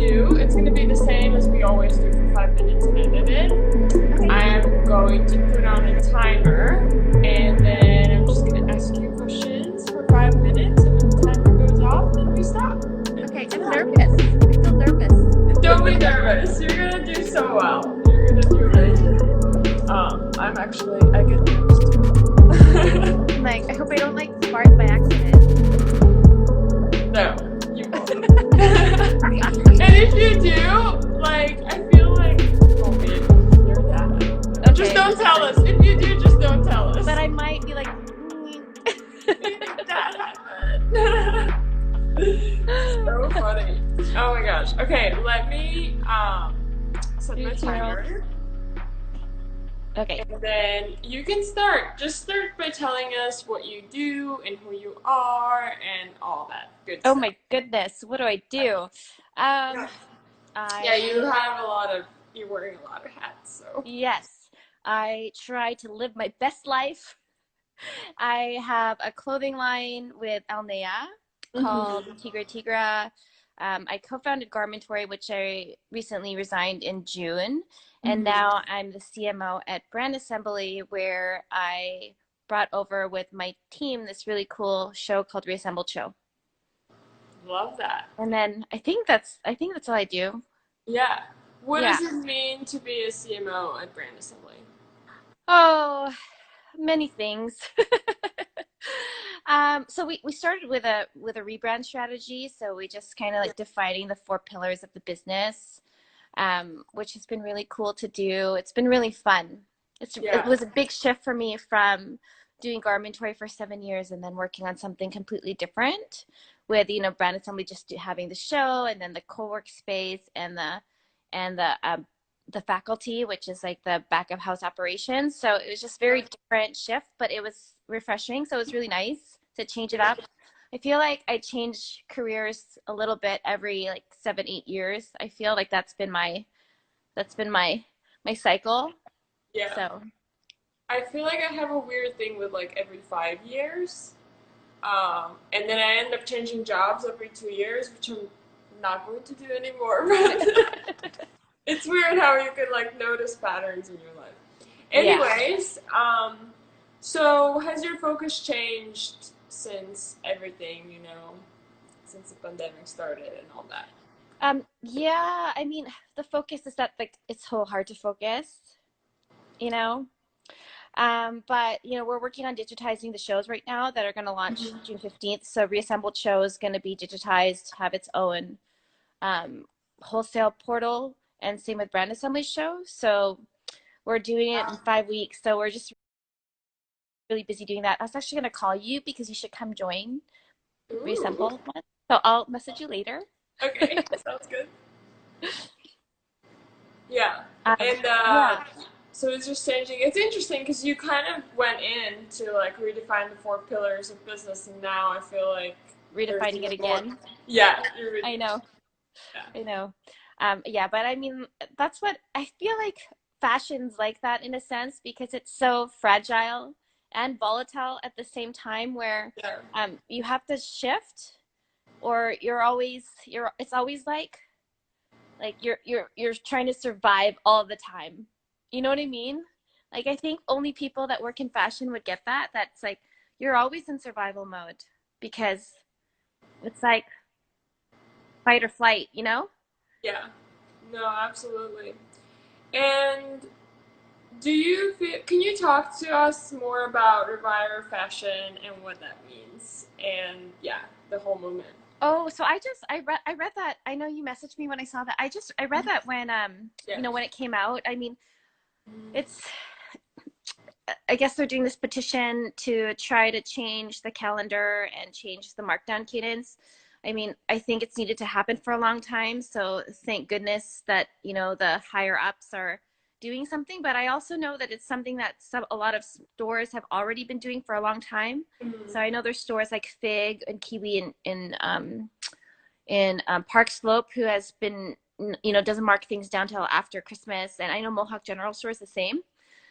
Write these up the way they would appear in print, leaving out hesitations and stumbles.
do, it's going to be the same as we always do for 5 minutes unedited. I am going to put on a timer, and then I'm just going to ask you questions for 5 minutes, and when the timer goes off, then we stop. Okay, I'm nervous. I feel nervous. Don't be nervous. You're going to do so well. You're going to do amazing. I get nervous too. Like, I hope I don't like fart by accident. No, you won't. And if you do, like, I feel like I'll be able to hear that. Okay. Just don't tell us. If you do, just don't tell us. But I might be like, that happened. So funny. Oh my gosh. Okay, let me set my timer. Okay. And then you can start. Just start by telling us what you do and who you are and all that good Oh stuff. my goodness, what do I do? Yeah, you're wearing a lot of hats, so. Yes, I try to live my best life. I have a clothing line with Alnea called Tigre. I co-founded Garmentory, which I recently resigned in June. And now I'm the CMO at Brand Assembly, where I brought over with my team this really cool show called Reassembled Show. Love that. And then I think that's all I do. Yeah. What Yeah. does it mean to be a CMO at Brand Assembly? Oh, many things. So we started with a rebrand strategy. So we just kind of like defining the 4 pillars of the business, which has been really cool to do. It's been really fun. It was a big shift for me from doing Garmentory for 7 years and then working on something completely different with, Brand Assembly just having the show and then the co-work space and the faculty, which is like the back of house operations. So it was just very different shift, but it was refreshing. So it was really nice to change it up. I feel like I change careers a little bit every like 7-8 years. I feel like that's been my cycle. Yeah. So I feel like I have a weird thing with like every 5 years. And then I end up changing jobs every 2 years, which I'm not going to do anymore. It's weird how you can like notice patterns in your life. Anyways, so has your focus changed since everything, since the pandemic started and all that? yeah, I mean, the focus is that like it's so hard to focus, you know. But we're working on digitizing the shows right now that are going to launch June 15th. So Reassembled Show is going to be digitized, have its own wholesale portal, and same with Brand Assembly Show. So we're doing it in 5 weeks. So we're just really busy doing that. I was actually going to call you because you should come join Reassembled one. So I'll message you later. Okay, sounds good. Yeah. And so it's just changing. It's interesting because you kind of went in to like redefine the 4 pillars of business, and now I feel like redefining it again. Yeah, I know. Yeah. I know. Yeah, but I mean, that's what I feel like fashion's like that in a sense because it's so fragile and volatile at the same time where you have to shift or it's always like you're trying to survive all the time. You know what I mean? Like I think only people that work in fashion would get that. That's like you're always in survival mode because it's like fight or flight, you know? Yeah. No, absolutely. And can you talk to us more about Reviver Fashion and what that means? And yeah, the whole movement. Oh, so I read that. I know you messaged me when I saw that. I read that when when it came out. I mean, it's I guess they're doing this petition to try to change the calendar and change the markdown cadence. I mean, I think it's needed to happen for a long time. So thank goodness that, the higher ups are doing something. But I also know that it's something that a lot of stores have already been doing for a long time. So I know there's stores like Fig and Kiwi in Park Slope who has been, doesn't mark things down till after Christmas. And I know Mohawk General Store is the same.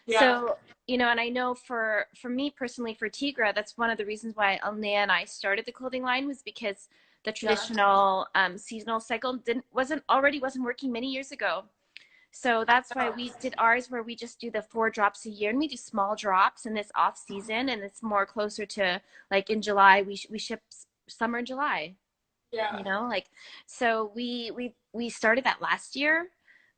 Yeah. So, and I know for me personally, for Tigre, that's one of the reasons why Alnea and I started the clothing line was because the Yeah. traditional seasonal cycle wasn't working many years ago. So that's why Oh, we did ours where we just do the 4 drops a year, and we do small drops in this off season, and it's more closer to like in July we ship summer July, yeah. like so we started that last year,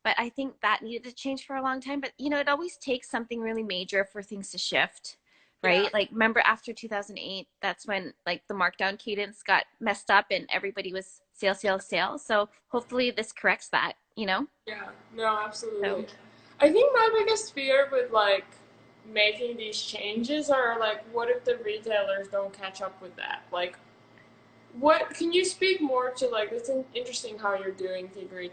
but I think that needed to change for a long time. But it always takes something really major for things to shift, Yeah. right? Like remember after 2008, that's when like the markdown cadence got messed up and everybody was sale, sale, sale. So hopefully this corrects that. Yeah. No, So absolutely. I think my biggest fear with like making these changes are like, what if the retailers don't catch up with that? Like, what can you speak more to like it's interesting how you're doing Tigre,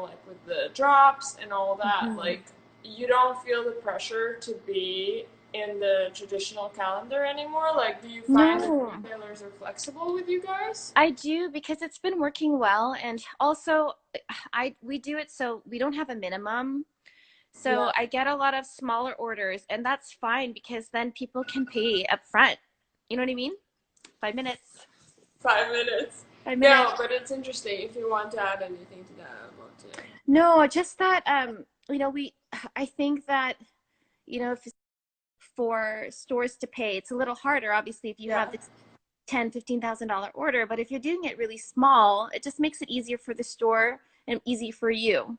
like with the drops and all that. mhm. Like you don't feel the pressure to be in the traditional calendar anymore? Like do you find that the No, retailers are flexible with you guys? I do because it's been working well, and also I we do it so we don't have a minimum. Yeah. So I get a lot of smaller orders, and that's fine because then people can pay up front. You know what I mean? 5 minutes. 5 minutes. 5 minutes. No, but it's interesting. If you want to add anything to that, I'd love to. No, just that we I think that, if it's for stores to pay, it's a little harder, obviously, if you Yeah. have this 10, $15,000 order, but if you're doing it really small, it just makes it easier for the store and easy for you,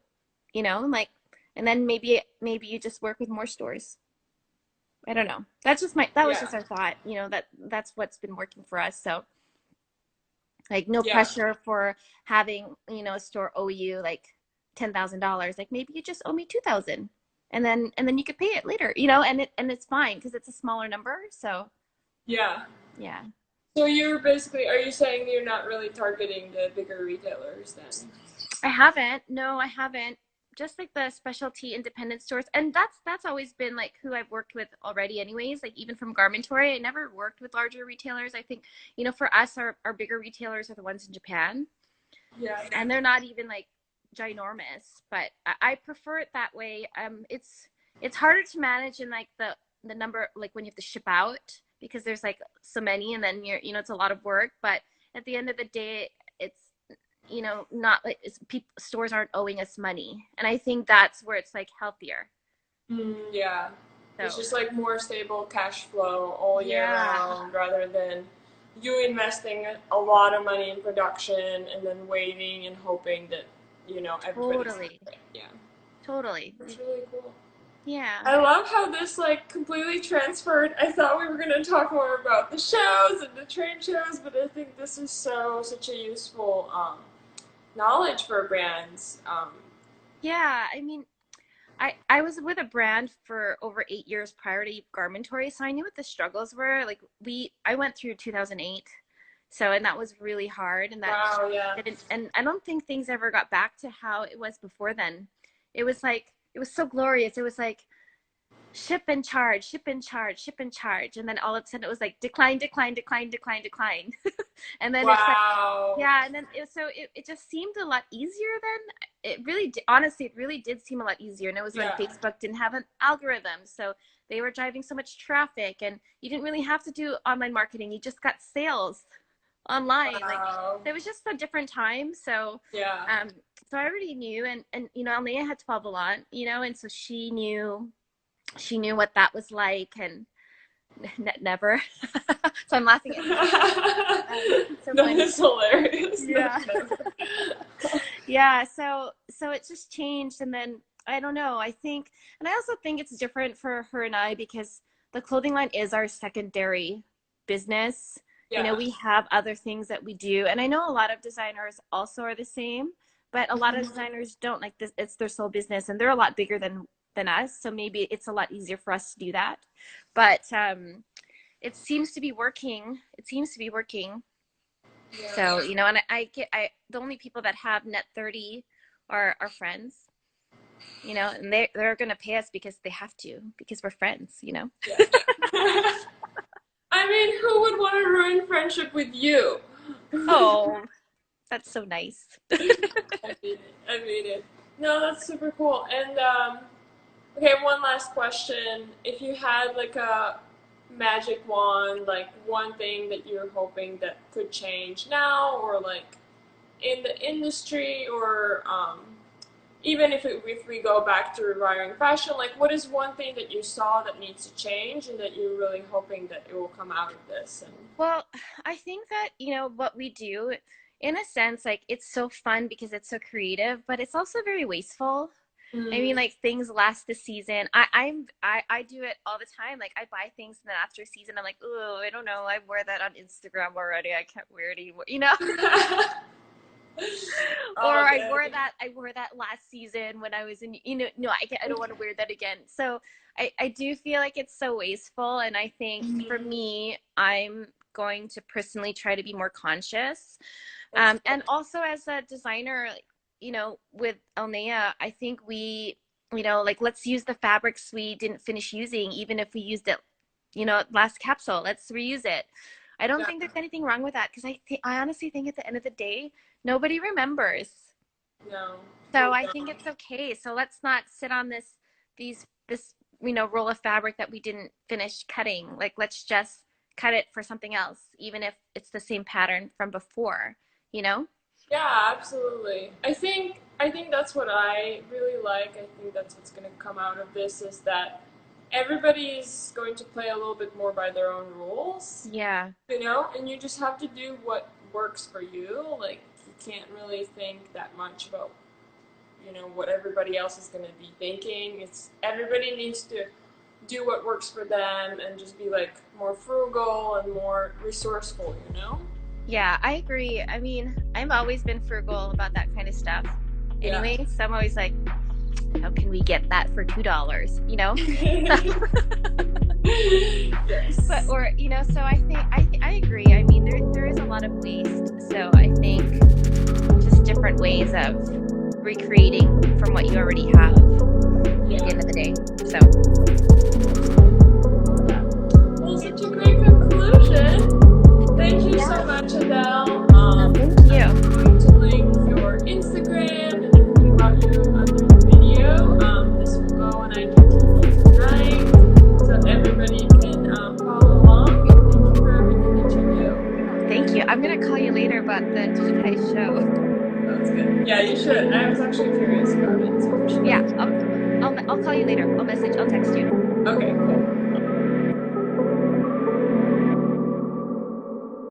like, and then maybe you just work with more stores. I don't know. That was Yeah. just our thought, that's what's been working for us. So like no Yeah. pressure for having, a store owe you like $10,000. Like maybe you just owe me 2,000 and then you could pay it later, and it's fine because it's a smaller number. So Yeah. yeah. So you're basically, are you saying you're not really targeting the bigger retailers then? I haven't. No, I haven't. Just like the specialty independent stores, and that's always been like who I've worked with already. Anyways, like even from Garmentory, I never worked with larger retailers. I think for us, our bigger retailers are the ones in Japan, Yeah. and they're not even like ginormous. But I prefer it that way. It's harder to manage in like the number, like when you have to ship out, because there's like so many, and then it's a lot of work. But at the end of the day, it's not like stores aren't owing us money, and I think that's where it's like healthier. Yeah. It's So just like more stable cash flow all year yeah, round rather than you investing a lot of money in production and then waiting and hoping that, everybody's totally, yeah. totally, That's really cool. yeah. I love how this like completely transferred. I thought we were gonna talk more about the shows and the trade shows, but I think this is such a useful knowledge for brands. Yeah, I mean, I was with a brand for over 8 years prior to Garmentory, so I knew what the struggles were. Like I went through 2008, so, and that was really hard, and that Wow, yeah, didn't, and I don't think things ever got back to how it was before then. It was so glorious. It was like ship and charge, ship and charge, ship and charge, and then all of a sudden it was like decline, decline, decline, decline, decline, and then it's like wow, yeah, and then it just seemed a lot easier then. It really honestly, it really did seem a lot easier. And it was when yeah, Facebook didn't have an algorithm. So they were driving so much traffic, and you didn't really have to do online marketing. You just got sales online. Like wow, it was just a different time. So yeah. um so I already knew, and Alnea had 12 a lot, and so she knew what that was like, and never. So I'm laughing at her. It's so That funny. is hilarious. Yeah. Yeah, so it just changed, and then I don't know, I think, and I also think it's different for her and I because the clothing line is our secondary business. Yeah. We have other things that we do, and I know a lot of designers also are the same, but a lot of designers don't, like this, it's their sole business, and they're a lot bigger than us, so maybe it's a lot easier for us to do that. But it seems to be working. It seems to be working. Yeah. So, and I the only people that have net 30 are our friends, and they're gonna pay us because they have to, because we're friends. Yeah. I mean, who would want to ruin friendship with you? Oh, that's so nice. I mean it. I mean it. No, that's super cool. And okay, one last question. If you had like magic wand, like one thing that you're hoping that could change now, or like in the industry, or even if we go back to rewiring fashion, like what is one thing that you saw that needs to change and that you're really hoping that it will come out of this? And Well, I think that, what we do, in a sense, like it's so fun because it's so creative, but it's also very wasteful. I mean, mm. like things last the season. I do it all the time. Like I buy things and then after a season I'm like, oh, I don't know. I wear that on Instagram already. I can't wear it anymore. Or Oh, dang. I wore that last season when I was in, no, I don't want to wear that again. So I do feel like it's so wasteful. And I think for Mhm. me, I'm going to personally try to be more conscious. That's And good. also as a designer, with Elnea, I think like let's use the fabrics we didn't finish using, even if we used it, last capsule, let's reuse it. I don't Yeah, think there's anything wrong with that because I honestly think at the end of the day, nobody remembers. no, So people I think don't. it's okay. So let's not sit on this roll of fabric that we didn't finish cutting. Like let's just cut it for something else, even if it's the same pattern from before, you know? Yeah, absolutely. I think that's what I really like. I think that's what's going to come out of this is that everybody is going to play a little bit more by their own rules, Yeah. and you just have to do what works for you. Like you can't really think that much about, what everybody else is going to be thinking. It's everybody needs to do what works for them and just be like more frugal and more resourceful. Yeah, I agree. I mean, I've always been frugal about that kind of stuff. Yeah. Anyway, so I'm always like, how can we get that for $2? But Yes. or so I agree. I mean, there is a lot of waste. So I think just different ways of recreating from what you already have at the Yeah. end of the day. So Well, such a great conclusion. Thank you yeah, so much, Adele. no, thank I'm you. going to link your Instagram and everything about you under the video. This will go on IGTV tonight, so everybody can follow along. And thank you for everything that you do. Oh, thank you. I'm gonna call you later about the digitized show. That's good. Yeah, you should. I was actually curious about it, so you should Yeah, definitely. I'll call you later. I'll text you. Okay, cool.